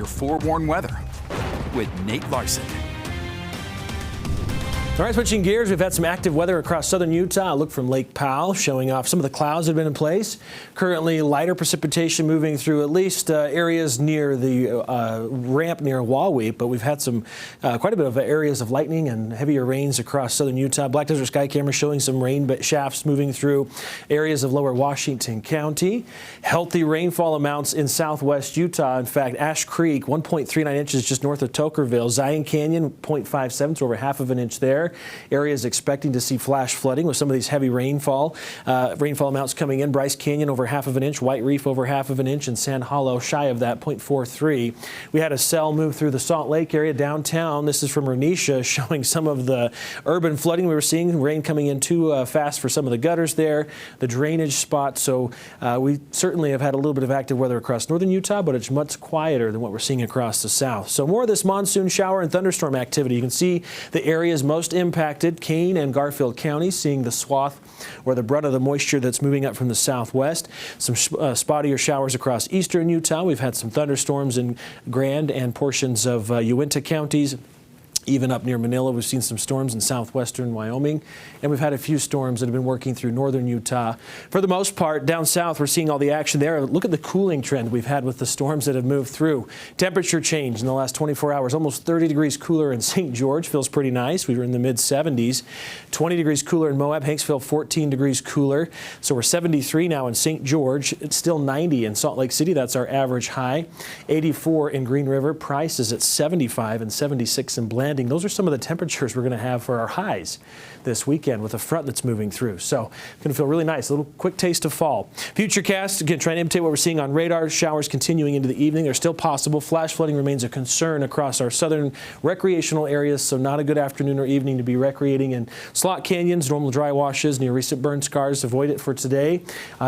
forewarned weather with Nate Larson. All right, switching gears, we've had some active weather across southern Utah. A look from Lake Powell showing off some of the clouds that have been in place. Currently, lighter precipitation moving through at least areas near the ramp near Workweek, but we've had some quite a bit of areas of lightning and heavier rains across southern Utah. Black Desert Sky Camera showing some rain shafts moving through areas of lower Washington County. Healthy rainfall amounts in southwest Utah. In fact, Ash Creek, 1.39 inches just north of Tokerville. Zion Canyon, 0.57, so over half of an inch there. Areas expecting to see flash flooding with some of these heavy rainfall amounts coming in. Bryce Canyon over half of an inch, White Reef over half of an inch, and Sand Hollow shy of that, 0.43. We had a cell move through the Salt Lake area downtown. This is from Renisha showing some of the urban flooding we were seeing. Rain coming in too fast for some of the gutters there, the drainage spots. So we certainly have had a little bit of active weather across northern Utah, but it's much quieter than what we're seeing across the south. So more of this monsoon shower and thunderstorm activity. You can see the areas most impacted, Kane and Garfield counties, seeing the swath or the brunt of the moisture that's moving up from the southwest. Some spottier showers across eastern Utah. We've had some thunderstorms in Grand and portions of Uinta counties. Even up near Manila, we've seen some storms in southwestern Wyoming, and we've had a few storms that have been working through northern Utah. For the most part, down south, we're seeing all the action there. Look at the cooling trend we've had with the storms that have moved through. Temperature change in the last 24 hours, almost 30 degrees cooler in St. George. Feels pretty nice. We were in the mid-70s. 20 degrees cooler in Moab. Hanksville, 14 degrees cooler. So we're 73 now in St. George. It's still 90 in Salt Lake City. That's our average high. 84 in Green River. Price is at 75 and 76 in Blanding. Those are some of the temperatures we're going to have for our highs this weekend with a front that's moving through. So going to feel really nice. A little quick taste of fall. Futurecast, again, trying to imitate what we're seeing on radar. Showers continuing into the evening. They're still possible. Flash flooding remains a concern across our southern recreational areas, so not a good afternoon or evening to be recreating in slot canyons, normal dry washes near recent burn scars. Avoid it for today.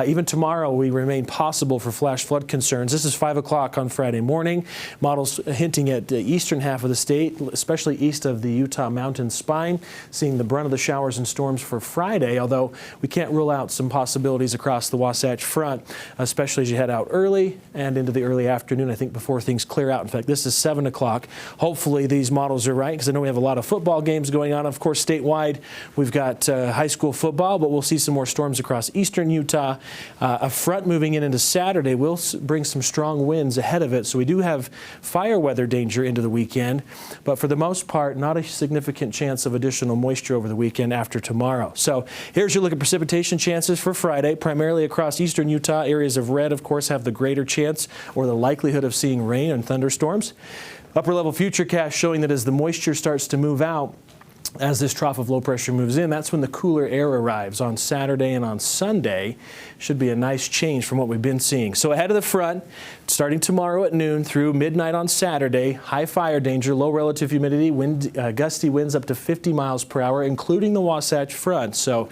Even tomorrow, we remain possible for flash flood concerns. This is 5 o'clock on Friday morning. Models hinting at the eastern half of the state, especially east of the Utah mountain spine, seeing the brunt of the showers and storms for Friday, although we can't rule out some possibilities across the Wasatch Front, especially as you head out early and into the early afternoon, I think, before things clear out. In fact, this is 7 o'clock. Hopefully these models are right, because I know we have a lot of football games going on. Of course, statewide, we've got high school football, but we'll see some more storms across eastern Utah. A front moving into Saturday will bring some strong winds ahead of it, so we do have fire weather danger into the weekend, but for the most part, not a significant chance of additional moisture over the weekend after tomorrow. So here's your look at precipitation chances for Friday, primarily across eastern Utah. Areas of red, of course, have the greater chance or the likelihood of seeing rain and thunderstorms. Upper level futurecast showing that as the moisture starts to move out, as this trough of low pressure moves in, that's when the cooler air arrives on Saturday and on Sunday. Should be a nice change from what we've been seeing. So ahead of the front, starting tomorrow at noon through midnight on Saturday, high fire danger, low relative humidity, gusty winds up to 50 miles per hour, including the Wasatch Front. So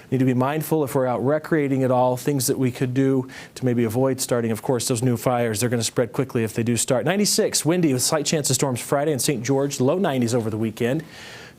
need to be mindful if we're out recreating at all, things that we could do to maybe avoid starting, of course, those new fires. They're going to spread quickly if they do start. 96, windy with slight chance of storms Friday in St. George, low 90s over the weekend.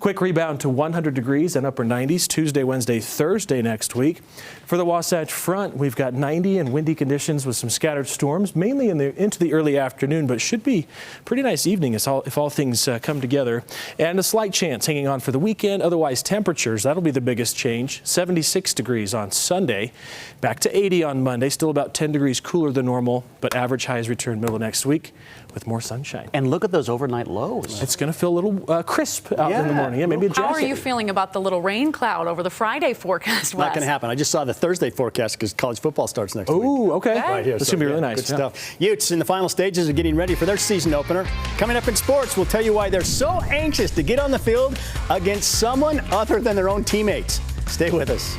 Quick rebound to 100 degrees and upper 90s Tuesday, Wednesday, Thursday next week. For the Wasatch Front, we've got 90 and windy conditions with some scattered storms, mainly into the early afternoon, but should be pretty nice evening if all things come together. And a slight chance hanging on for the weekend. Otherwise, temperatures, that'll be the biggest change. 76 degrees on Sunday, back to 80 on Monday. Still about 10 degrees cooler than normal, but average highs return middle of next week with more sunshine. And look at those overnight lows. It's going to feel a little crisp out in the morning. Yeah, maybe a jacket. How are you feeling about the little rain cloud over the Friday forecast, Wes? Not going to happen. I just saw the Thursday forecast because college football starts next week. Oh, okay. Right here. This is going to be really nice. Good stuff. Utes in the final stages of getting ready for their season opener. Coming up in sports, we'll tell you why they're so anxious to get on the field against someone other than their own teammates. Stay with us.